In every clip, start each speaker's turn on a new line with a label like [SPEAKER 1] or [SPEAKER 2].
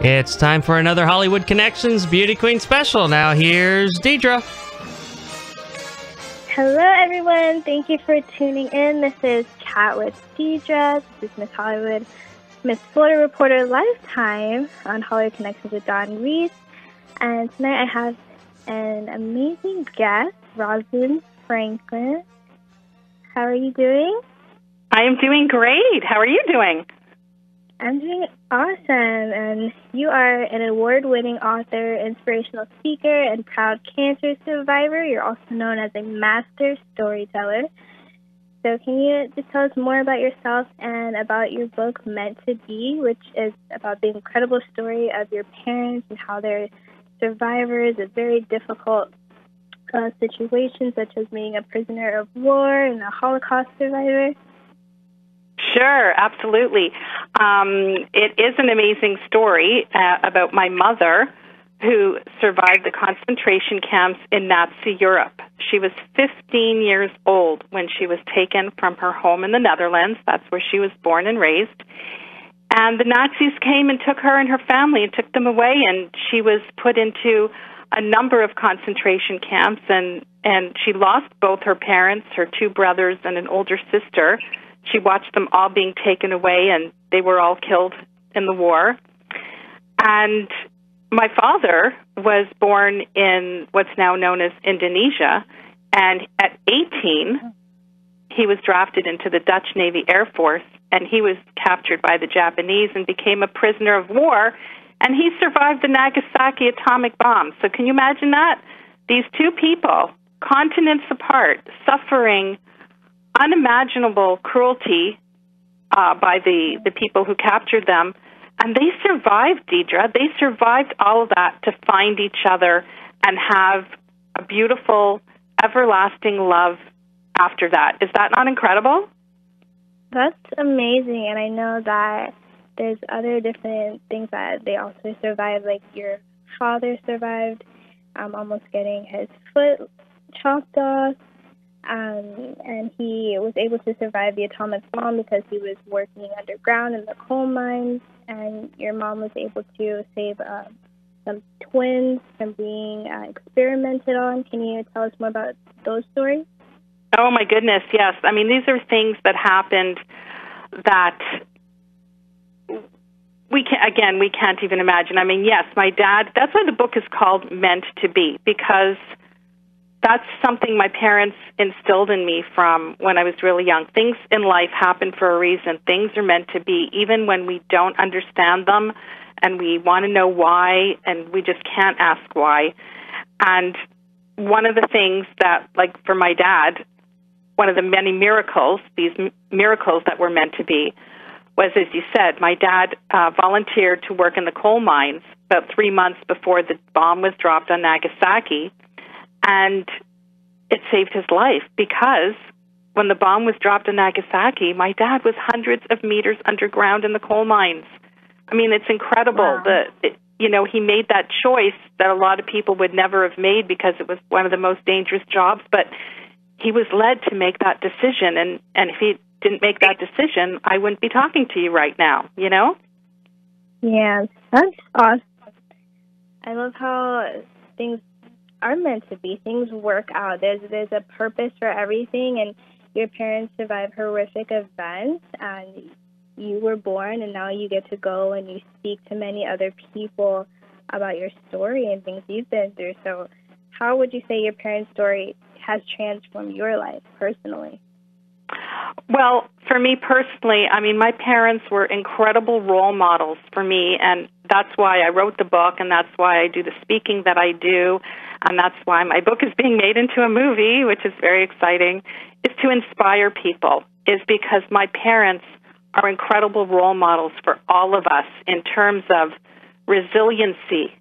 [SPEAKER 1] It's time for another Hollywood Connections Beauty Queen special. Now here's Deidre.
[SPEAKER 2] Hello, everyone. Thank you for tuning in. This is Chat with Deidre. This is Miss Hollywood, Miss Florida Reporter Lifetime on Hollywood Connections with Dawn Reese. And tonight I have an amazing guest, Roslyn Franken. How are you doing?
[SPEAKER 3] I am doing great. How are you doing?
[SPEAKER 2] I'm doing awesome. And you are an award-winning author, inspirational speaker, and proud cancer survivor. You're also known as a master storyteller. So can you just tell us more about yourself and about your book, Meant to Be, which is about the incredible story of your parents and how they're survivors of very difficult situations, such as being a prisoner of war and a Holocaust survivor?
[SPEAKER 3] Sure, absolutely. It is an amazing story about my mother who survived the concentration camps in Nazi Europe. She was 15 years old when she was taken from her home in the Netherlands. That's where she was born and raised. And the Nazis came and took her and her family and took them away, and she was put into a number of concentration camps, and she lost both her parents, her two brothers, and an older sister. She watched them all being taken away, and they were all killed in the war. And my father was born in what's now known as Indonesia, and at 18, he was drafted into the Dutch Navy Air Force, and he was captured by the Japanese and became a prisoner of war, and he survived the Nagasaki atomic bomb. So can you imagine that? These two people, continents apart, suffering unimaginable cruelty by the people who captured them, and they survived, Deidre. They survived all of that to find each other and have a beautiful, everlasting love after that. Is that not incredible?
[SPEAKER 2] That's amazing, and I know that there's other different things that they also survived, like your father survived almost getting his foot chopped off, and he was able to survive the atomic bomb because he was working underground in the coal mines, and your mom was able to save some twins from being experimented on. Can you tell us more about those stories?
[SPEAKER 3] Oh, my goodness, yes. I mean, these are things that happened that we can't even imagine. I mean, yes, my dad, that's why the book is called Meant to Be, because that's something my parents instilled in me from when I was really young. Things in life happen for a reason. Things are meant to be, even when we don't understand them and we want to know why, and we just can't ask why. And one of the things that, like for my dad, one of the many miracles, these miracles that were meant to be, was, as you said, my dad volunteered to work in the coal mines about 3 months before the bomb was dropped on Nagasaki, and it saved his life because when the bomb was dropped on Nagasaki, my dad was hundreds of meters underground in the coal mines. I mean, it's incredible.
[SPEAKER 2] Wow.
[SPEAKER 3] He made that choice that a lot of people would never have made because it was one of the most dangerous jobs, but he was led to make that decision, and if he didn't make that decision, I wouldn't be talking to you right now, you know?
[SPEAKER 2] Yeah, that's awesome. I love how things are meant to be. Things work out. There's a purpose for everything, and your parents survived horrific events, and you were born, and now you get to go and you speak to many other people about your story and things you've been through. So how would you say your parents' story has transformed your life personally?
[SPEAKER 3] Well, for me personally, I mean, my parents were incredible role models for me, and that's why I wrote the book, and that's why I do the speaking that I do, and that's why my book is being made into a movie, which is very exciting, is to inspire people, is because my parents are incredible role models for all of us in terms of resiliency,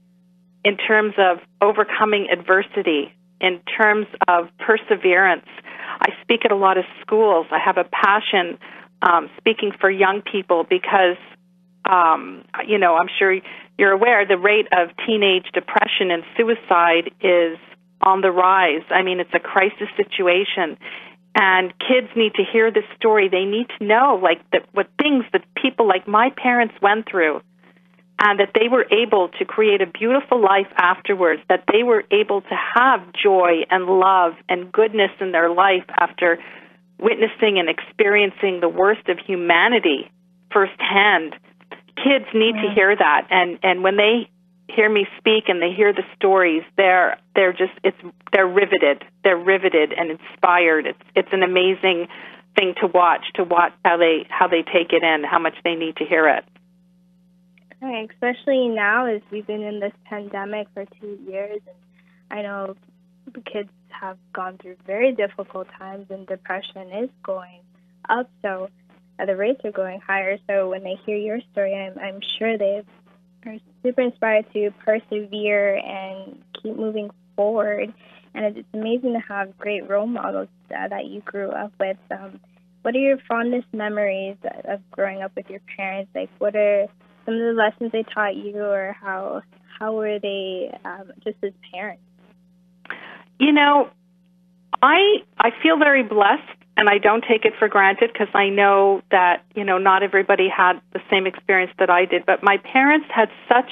[SPEAKER 3] in terms of overcoming adversity, in terms of perseverance. I speak at a lot of schools. I have a passion speaking for young people because, I'm sure you're aware the rate of teenage depression and suicide is on the rise. I mean, it's a crisis situation. And kids need to hear this story. They need to know, what things that people like my parents went through. and that they were able to create a beautiful life afterwards, that they were able to have joy and love and goodness in their life after witnessing and experiencing the worst of humanity firsthand. Kids need to hear that, and when they hear me speak and they hear the stories, they're riveted. They're riveted and inspired. It's an amazing thing to watch how they take it in, how much they need to hear it.
[SPEAKER 2] Right, especially now as we've been in this pandemic for 2 years, and I know the kids have gone through very difficult times, and depression is going up, so the rates are going higher. So when they hear your story, I'm sure they are super inspired to persevere and keep moving forward. And it's amazing to have great role models that you grew up with. What are your fondest memories of growing up with your parents? Like, what are some of the lessons they taught you, or how were they just as parents?
[SPEAKER 3] You know, I feel very blessed, and I don't take it for granted, because I know that, not everybody had the same experience that I did. But my parents had such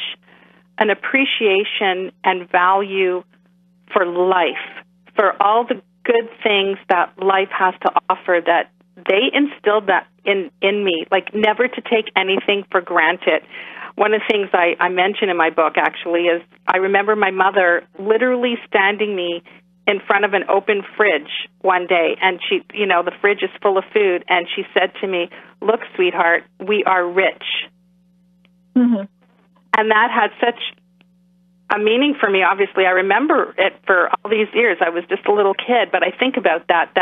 [SPEAKER 3] an appreciation and value for life, for all the good things that life has to offer, that they instilled that in me, like never to take anything for granted. One of the things I mention in my book, actually, is I remember my mother literally standing me in front of an open fridge one day, and she, the fridge is full of food, and she said to me, "Look, sweetheart, we are rich."
[SPEAKER 2] Mm-hmm.
[SPEAKER 3] And that had such a meaning for me. Obviously, I remember it for all these years. I was just a little kid, but I think about that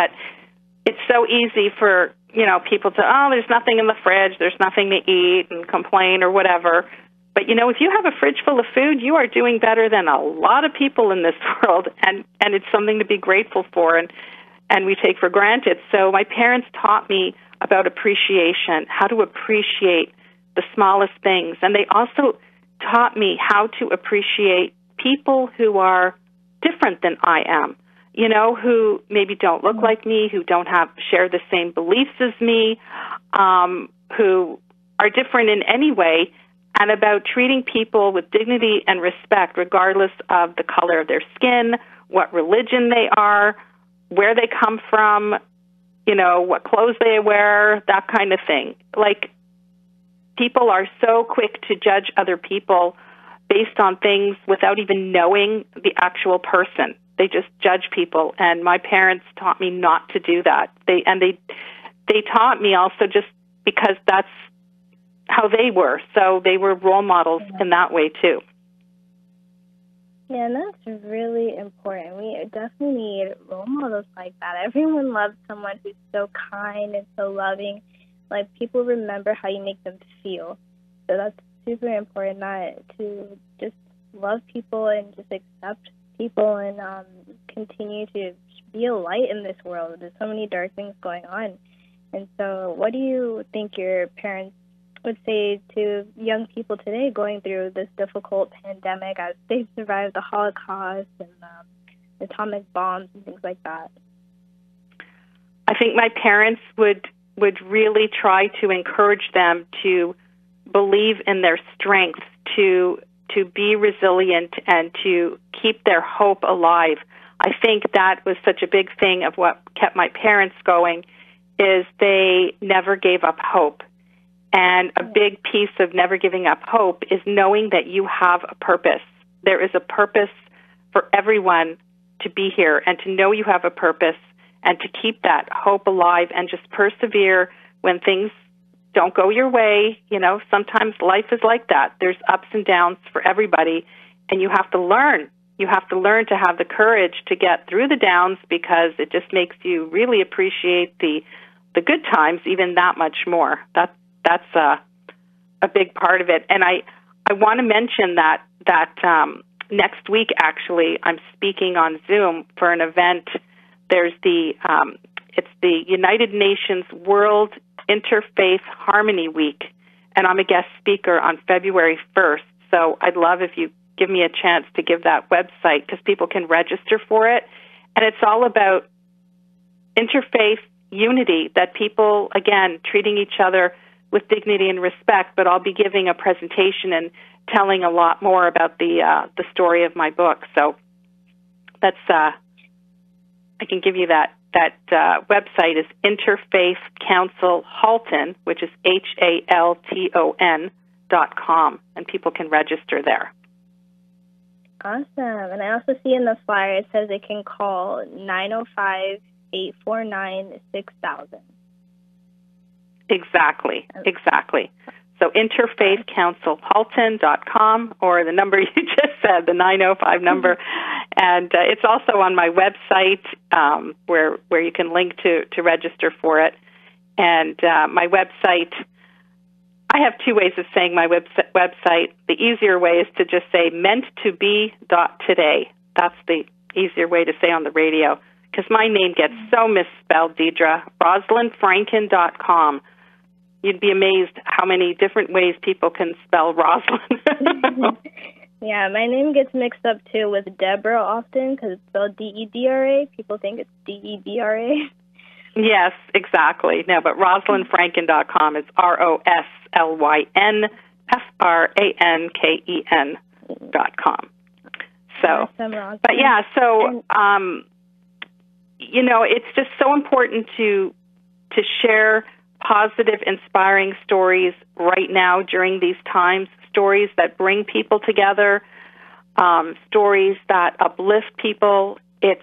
[SPEAKER 3] it's so easy for, people to, there's nothing in the fridge, there's nothing to eat, and complain or whatever. But, if you have a fridge full of food, you are doing better than a lot of people in this world, and it's something to be grateful for, and we take for granted. So my parents taught me about appreciation, how to appreciate the smallest things, and they also taught me how to appreciate people who are different than I am, who maybe don't look like me, who don't share the same beliefs as me, who are different in any way, and about treating people with dignity and respect, regardless of the color of their skin, what religion they are, where they come from, what clothes they wear, that kind of thing. Like, people are so quick to judge other people based on things without even knowing the actual person. They just judge people, and my parents taught me not to do that. They taught me also just because that's how they were. So they were role models in that way too.
[SPEAKER 2] Yeah, and that's really important. We definitely need role models like that. Everyone loves someone who's so kind and so loving. Like, people remember how you make them feel. So that's super important, not to just love people and just accept people and continue to be a light in this world. There's so many dark things going on. And so what do you think your parents would say to young people today going through this difficult pandemic as they've survived the Holocaust and atomic bombs and things like that?
[SPEAKER 3] I think my parents would really try to encourage them to believe in their strength, to be resilient, and to keep their hope alive. I think that was such a big thing of what kept my parents going, is they never gave up hope. And a big piece of never giving up hope is knowing that you have a purpose. There is a purpose for everyone to be here, and to know you have a purpose, and to keep that hope alive and just persevere when things don't go your way. Sometimes life is like that. There's ups and downs for everybody, and you have to learn. You have to learn to have the courage to get through the downs, because it just makes you really appreciate the good times even that much more. That's a big part of it. And I want to mention that next week, actually, I'm speaking on Zoom for an event. There's it's the United Nations World Interfaith Harmony Week, and I'm a guest speaker on February 1st. So I'd love if you give me a chance to give that website, because people can register for it. And it's all about interfaith unity, that people, again, treating each other with dignity and respect, but I'll be giving a presentation and telling a lot more about the story of my book. So that's I can give you that website is Interfaith Council Halton, which is HALTON.com, and people can register there.
[SPEAKER 2] Awesome. And I also see in the flyer it says it can call 905-849-6000.
[SPEAKER 3] Exactly. So interfaithcouncilhalton.com, or the number you just said, the 905 number. And it's also on my website where you can link to register for it. And my website, I have two ways of saying my website. The easier way is to just say meanttobe.today. That's the easier way to say on the radio, because my name gets so misspelled, Deidre. RoslynFranken.com. You'd be amazed how many different ways people can spell Roslyn.
[SPEAKER 2] Yeah, my name gets mixed up, too, with Deborah often, because it's spelled D-E-D-R-A. People think it's D-E-B-R-A.
[SPEAKER 3] Yes, exactly. No, but RoslynFranken.com is RoslynFranken.com. So,
[SPEAKER 2] Awesome,
[SPEAKER 3] but yeah, so, it's just so important to share positive, inspiring stories right now during these times, stories that bring people together, stories that uplift people. It's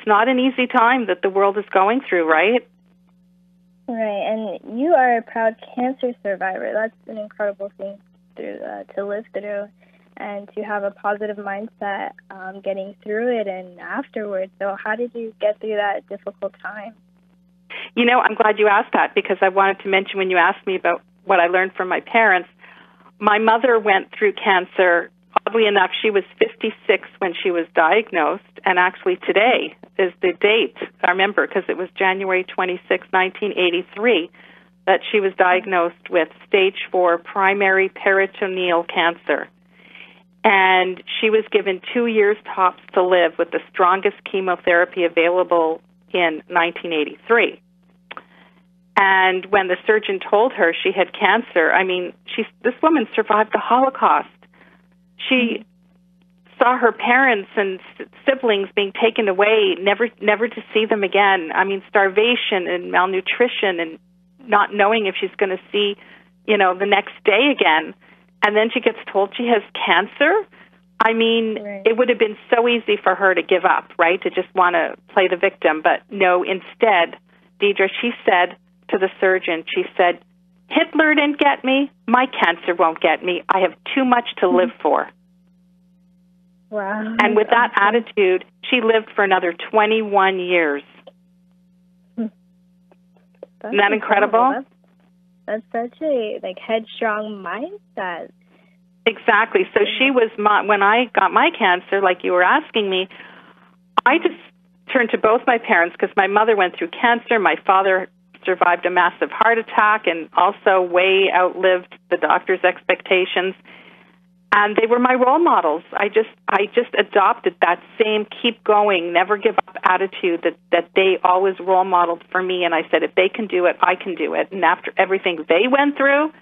[SPEAKER 3] not an easy time that the world is going through, right?
[SPEAKER 2] Right, and you are a proud cancer survivor. That's an incredible thing to live through, and to have a positive mindset getting through it and afterwards. So how did you get through that difficult time?
[SPEAKER 3] I'm glad you asked that, because I wanted to mention, when you asked me about what I learned from my parents, my mother went through cancer. Oddly enough, she was 56 when she was diagnosed, and actually today is the date, I remember, because it was January 26, 1983, that she was diagnosed with stage 4 primary peritoneal cancer. And she was given 2 years tops to live with the strongest chemotherapy available in 1983. And when the surgeon told her she had cancer, this woman survived the Holocaust. She saw her parents and siblings being taken away, never to see them again. Starvation and malnutrition, and not knowing if she's going to see, the next day again. And then she gets told she has cancer.
[SPEAKER 2] Right.
[SPEAKER 3] It would have been so easy for her to give up, right, to just want to play the victim. But no, instead, Deidre, she said to the surgeon, she said, Hitler didn't get me. My cancer won't get me. I have too much to live for.
[SPEAKER 2] Wow.
[SPEAKER 3] And with that attitude, she lived for another 21 years. Isn't that incredible?
[SPEAKER 2] That's such a headstrong mindset.
[SPEAKER 3] Exactly. So she was when I got my cancer, like you were asking me, I just turned to both my parents, because my mother went through cancer. My father survived a massive heart attack and also way outlived the doctor's expectations. And they were my role models. I just adopted that same keep going, never give up attitude that they always role modeled for me. And I said, if they can do it, I can do it. And after everything they went through,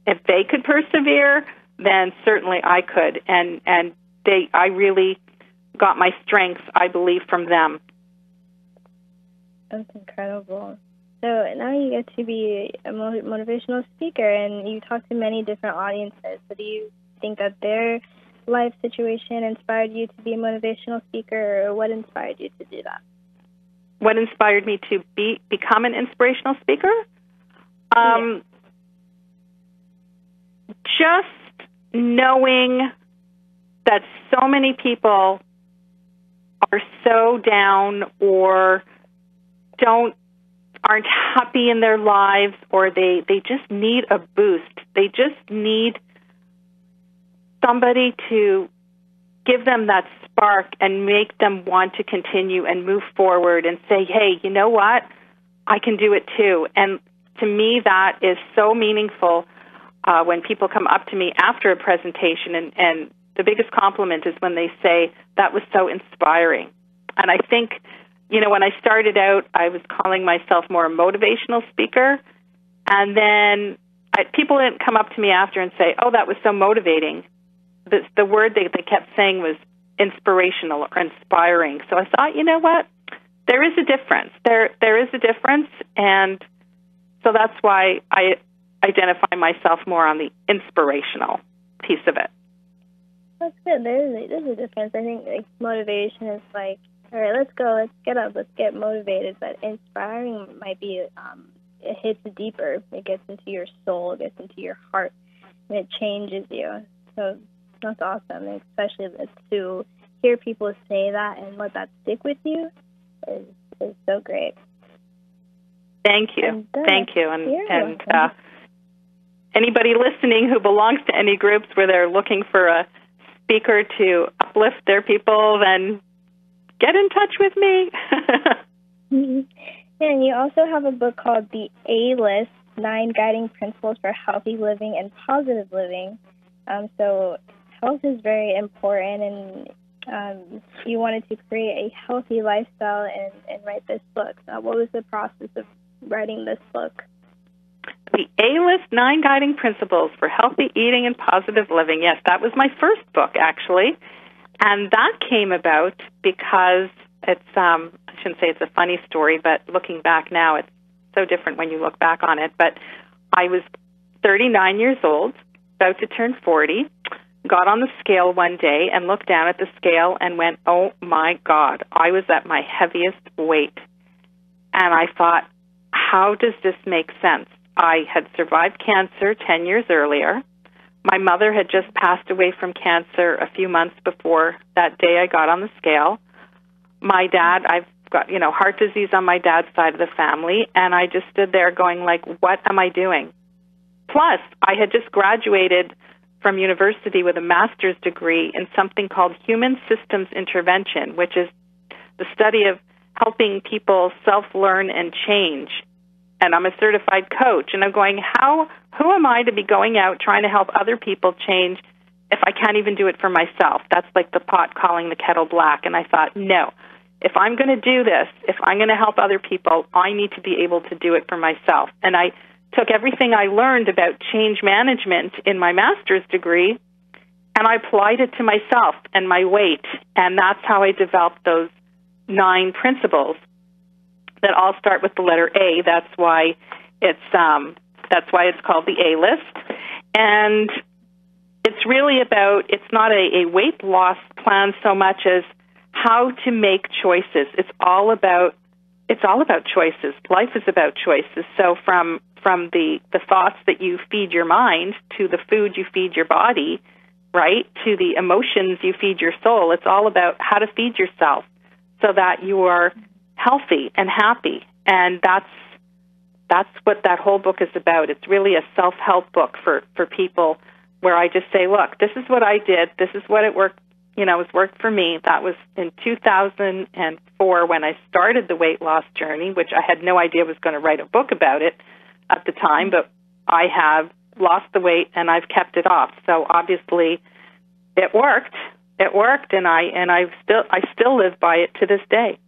[SPEAKER 3] if they could persevere, then certainly I could. And I really got my strength, I believe, from them.
[SPEAKER 2] That's incredible. So now you get to be a motivational speaker, and you talk to many different audiences. So do you think that their life situation inspired you to be a motivational speaker, or what inspired you to do that?
[SPEAKER 3] What inspired me to become an inspirational speaker? Just knowing that so many people are so down or aren't happy in their lives, or they just need a boost. They just need somebody to give them that spark and make them want to continue and move forward and say, hey, you know what? I can do it too. And to me, that is so meaningful when people come up to me after a presentation, and the biggest compliment is when they say, that was so inspiring. And I think, when I started out, I was calling myself more a motivational speaker, And then people didn't come up to me after and say, oh, that was so motivating. The word they kept saying was inspirational or inspiring. So I thought, you know what? There is a difference. There is a difference, and so that's why I identify myself more on the inspirational piece of it.
[SPEAKER 2] That's good. There's a difference. I think like motivation is like, all right, let's go, let's get up, let's get motivated. But inspiring might be it hits deeper. It gets into your soul, it gets into your heart, and it changes you. So that's awesome, and especially to hear people say that and let that stick with you is so great.
[SPEAKER 3] Thank you. Thank you. And anybody listening who belongs to any groups where they're looking for a speaker to uplift their people, then get in touch with me.
[SPEAKER 2] And you also have a book called The A-List, 9 Guiding Principles for Healthy Living and Positive Living. So health is very important, and you wanted to create a healthy lifestyle and write this book. What was the process of writing this book?
[SPEAKER 3] The A-List, 9 Guiding Principles for Healthy Eating and Positive Living. Yes, that was my first book, actually. And that came about because it's, I shouldn't say it's a funny story, but looking back now, it's so different when you look back on it. But I was 39 years old, about to turn 40, got on the scale one day and looked down at the scale and went, oh, my God, I was at my heaviest weight. And I thought, how does this make sense? I had survived cancer 10 years earlier. My mother had just passed away from cancer a few months before that day I got on the scale. My dad, I've got, heart disease on my dad's side of the family, and I just stood there going, like, what am I doing? Plus, I had just graduated from university with a master's degree in something called Human Systems Intervention, which is the study of helping people self-learn and change. And I'm a certified coach, and I'm going, who am I to be going out trying to help other people change if I can't even do it for myself? That's like the pot calling the kettle black. And I thought, no, if I'm going to do this, if I'm going to help other people, I need to be able to do it for myself. And I took everything I learned about change management in my master's degree, and I applied it to myself and my weight, and that's how I developed those 9 principles that all start with the letter A. That's why it's called the A-List. And it's really about, it's not a weight loss plan so much as how to make choices. It's all about choices. Life is about choices. So from the thoughts that you feed your mind to the food you feed your body, right, to the emotions you feed your soul, it's all about how to feed yourself so that you are healthy and happy. And that's what that whole book is about. It's really a self-help book for people where I just say, look, this is what I did. This is what it worked, it's worked for me. That was in 2004 when I started the weight loss journey, which I had no idea I was going to write a book about it at the time, but I have lost the weight and I've kept it off. So obviously it worked. It worked, and I still live by it to this day.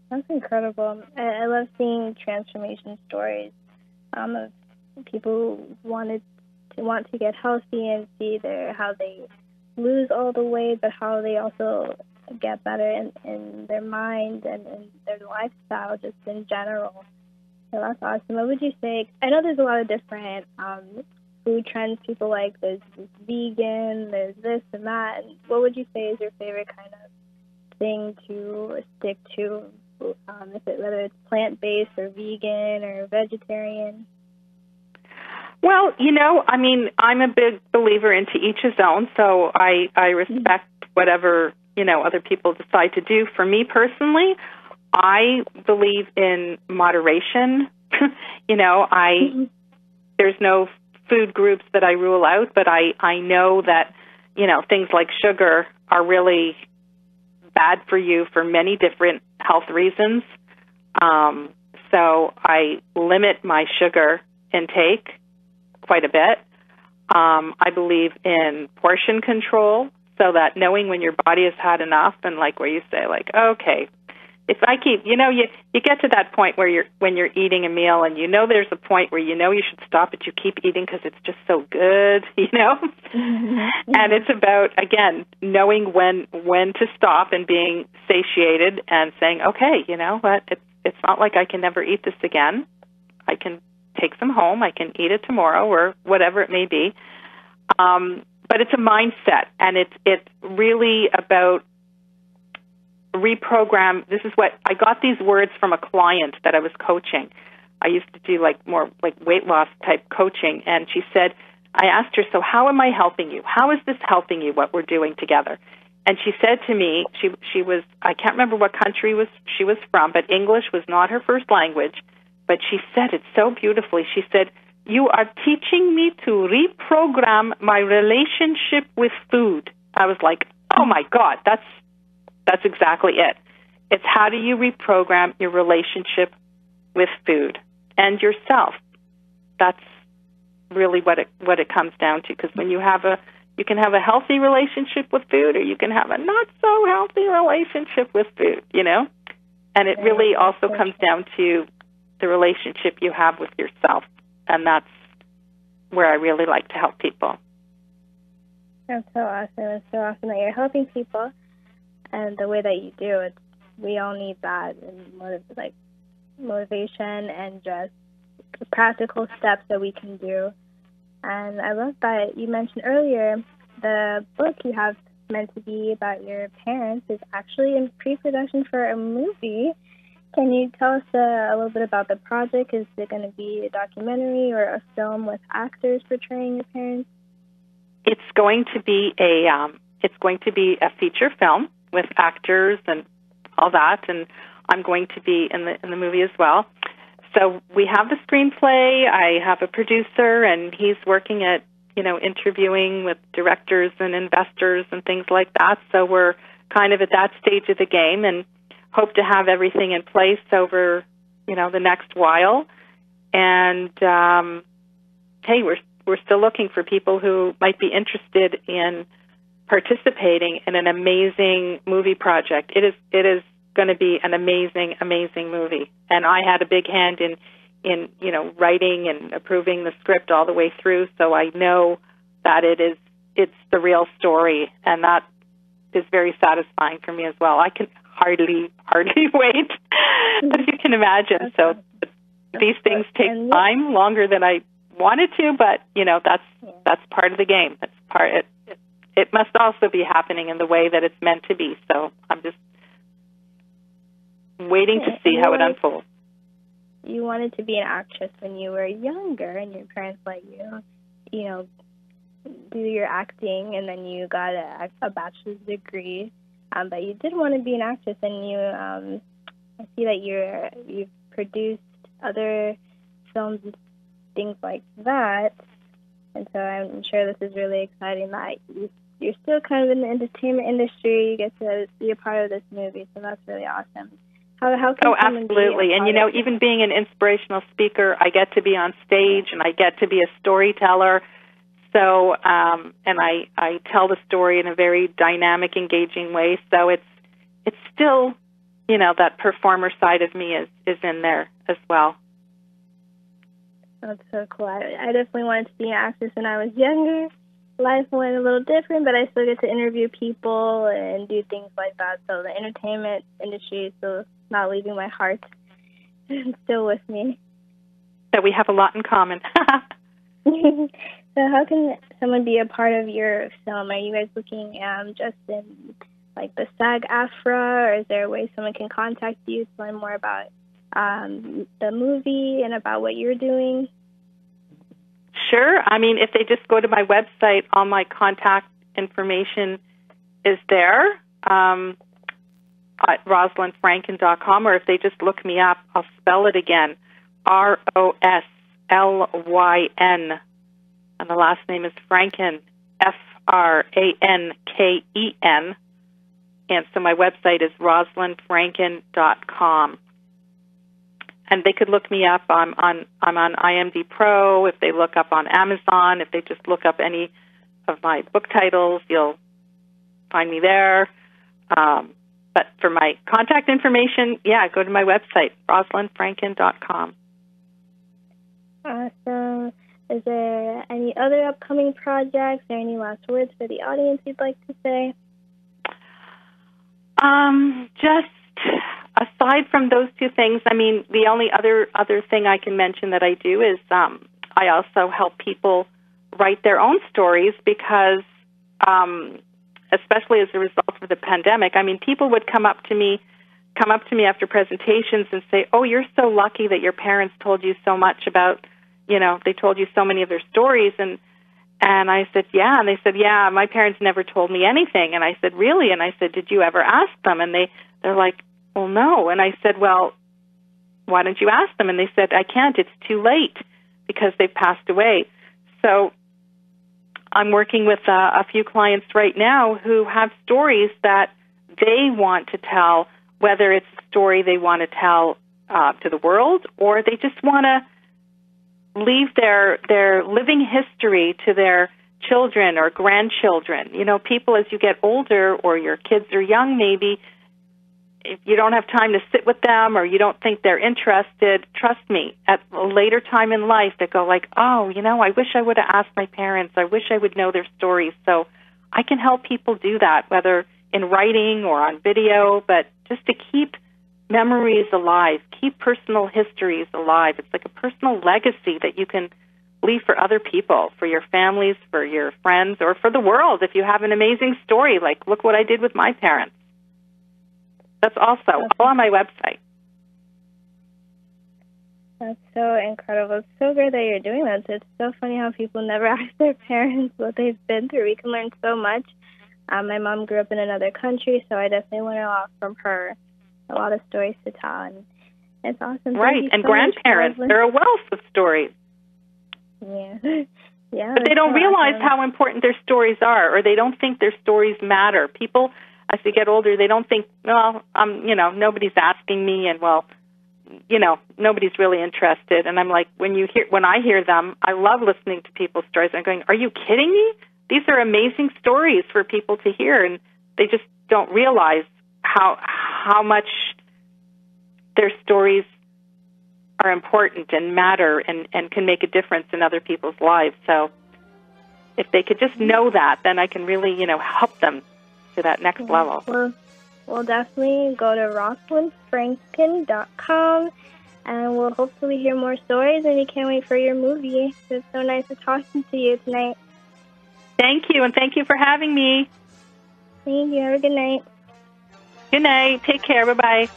[SPEAKER 2] That's incredible. I love seeing transformation stories of people who want to get healthy and see how they lose all the weight, but how they also get better in their mind and in their lifestyle just in general. So that's awesome. What would you say? I know there's a lot of different food trends people like. There's vegan, there's this and that. And what would you say is your favorite kind of thing to stick to? Whether it's plant-based or vegan or vegetarian?
[SPEAKER 3] Well, I'm a big believer into each his own, so I respect whatever, other people decide to do. For me personally, I believe in moderation. There's no food groups that I rule out, but I know that, things like sugar are really bad for you for many different health reasons. So I limit my sugar intake quite a bit. I believe in portion control, so that knowing when your body has had enough, and like where you say, like, okay, if I keep, you get to that point where when you're eating a meal and there's a point where you should stop, but you keep eating because it's just so good,
[SPEAKER 2] Mm-hmm.
[SPEAKER 3] And it's about, again, knowing when to stop and being satiated and saying, okay, you know what, it's not like I can never eat this again. I can take some home. I can eat it tomorrow or whatever it may be. But it's a mindset, and it's really about reprogram. This is what I got these words from a client that I was coaching. I used to do more weight loss type coaching, and she said, I asked her, so how am I helping you? How is this helping you, what we're doing together? And she said to me, she was, I can't remember what country she was from, but English was not her first language, but she said it so beautifully. She said, you are teaching me to reprogram my relationship with food. I was like, oh my God, that's exactly it. It's how do you reprogram your relationship with food and yourself. That's really what it comes down to, because when you can have a healthy relationship with food, or you can have a not so healthy relationship with food, And it really also comes down to the relationship you have with yourself. And that's where I really like to help people.
[SPEAKER 2] That's so awesome. It's so awesome that you're helping people, and the way that you do it. We all need that, and motivation and just practical steps that we can do. And I love that you mentioned earlier the book you have meant to be about your parents is actually in pre-production for a movie. Can you tell us a little bit about the project? Is it going to be a documentary or a film with actors portraying your parents?
[SPEAKER 3] It's going to be a feature film with actors and all that, and I'm going to be in the movie as well. So we have the screenplay. I have a producer, and he's working at interviewing with directors and investors and things like that. So we're kind of at that stage of the game, and hope to have everything in place over, the next while. And hey, we're still looking for people who might be interested in participating in an amazing movie project. It is going to be an amazing, amazing movie. And I had a big hand in writing and approving the script all the way through. So I know that it's the real story, and that is very satisfying for me as well. I can hardly wait, as you can imagine. So these things take time, longer than I wanted to, but that's part of the game. That's part. It must also be happening in the way that it's meant to be. So I'm just waiting to see how it unfolds.
[SPEAKER 2] You wanted to be an actress when you were younger, and your parents let you, do your acting, and then you got a bachelor's degree. But you did want to be an actress, and you, I see that you've produced other films and things like that. And so I'm sure this is really exciting that you're still kind of in the entertainment industry. You get to be a part of this movie, so that's really awesome. How can
[SPEAKER 3] absolutely. And, even being an inspirational speaker, I get to be on stage, and I get to be a storyteller. So, and I tell the story in a very dynamic, engaging way. So it's still, that performer side of me is in there as well.
[SPEAKER 2] That's so cool. I definitely wanted to be an actress when I was younger. Life went a little different, but I still get to interview people and do things like that. So the entertainment industry is still not leaving my heart. It's still with me.
[SPEAKER 3] So we have a lot in common.
[SPEAKER 2] So how can someone be a part of your film? Are you guys looking just in the SAG-AFTRA, or is there a way someone can contact you to learn more about the movie and about what you're doing?
[SPEAKER 3] Sure. I mean, if they just go to my website, all my contact information is there at roslynfranken.com, or if they just look me up, I'll spell it again, Roslyn, and the last name is Franken, Franken. And so my website is roslynfranken.com. And they could look me up. I'm on IMDb Pro. If they look up on Amazon, if they just look up any of my book titles, you'll find me there. But for my contact information, go to my website, roslynfranken.com.
[SPEAKER 2] Awesome. Is there any other upcoming projects or any last words for the audience you'd like to say?
[SPEAKER 3] Just aside from those two things, I mean, the only other thing I can mention that I do is I also help people write their own stories because, especially as a result of the pandemic, I mean, people would come up to me after presentations and say, "Oh, you're so lucky that your parents told you so much about, they told you so many of their stories." And I said, "Yeah." And they said, "Yeah, my parents never told me anything." And I said, "Really?" And I said, "Did you ever ask them?" And they're like, "Well, no." And I said, "Well, why don't you ask them?" And they said, "I can't. It's too late because they've passed away." So I'm working with a few clients right now who have stories that they want to tell, whether it's a story they want to tell to the world or they just want to leave their living history to their children or grandchildren. People, as you get older or your kids are young maybe, if you don't have time to sit with them or you don't think they're interested, trust me, at a later time in life they go like, "Oh, I wish I would have asked my parents. I wish I would know their stories." So I can help people do that, whether in writing or on video, but just to keep memories alive, keep personal histories alive. It's like a personal legacy that you can leave for other people, for your families, for your friends, or for the world if you have an amazing story, like, look what I did with my parents. That's also all on my website.
[SPEAKER 2] That's so incredible. It's so great that you're doing that. It's so funny how people never ask their parents what they've been through. We can learn so much. My mom grew up in another country, so I definitely learned a lot from her. A lot of stories to tell, and it's awesome.
[SPEAKER 3] Right, and grandparents, they're a wealth of stories.
[SPEAKER 2] Yeah. Yeah.
[SPEAKER 3] But they don't realize how important their stories are, or they don't think their stories matter. People, as they get older, they don't think, well, nobody's asking me, and nobody's really interested. And I'm like, when I hear them, I love listening to people's stories. I'm going, are you kidding me? These are amazing stories for people to hear, and they just don't realize how much their stories are important and matter and can make a difference in other people's lives. So if they could just know that, then I can really, help them to that next level.
[SPEAKER 2] We'll definitely go to roslynfranken.com, and we'll hopefully hear more stories, and we can't wait for your movie. It's so nice to talking to you tonight.
[SPEAKER 3] Thank you, and thank you for having me.
[SPEAKER 2] Thank you. Have a good night.
[SPEAKER 3] Good night. Take care. Bye-bye.